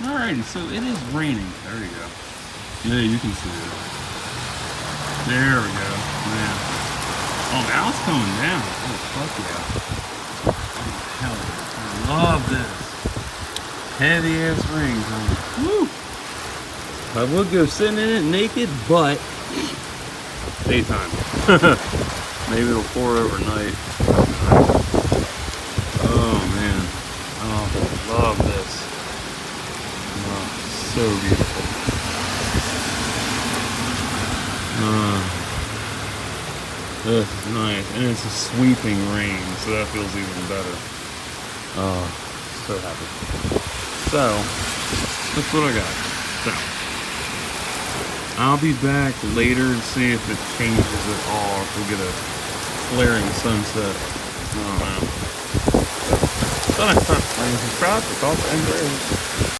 Alrighty, so it is raining. There you go. Yeah, you can see it. There we go. Man. Oh, now it's coming down. Oh, fuck yeah. Hell yeah. I love this. Heavy ass rain coming. Woo! I would go sitting in it naked, but daytime. Maybe it'll pour overnight. Oh man. Oh, I love this. Oh, so beautiful. This is nice. And it's a sweeping rain, so that feels even better. Oh, so happy. So, that's what I got. So, I'll be back later to see if it changes at all, if we get a flaring sunset. I don't know. So, until next time, my name is Crouch, it's all for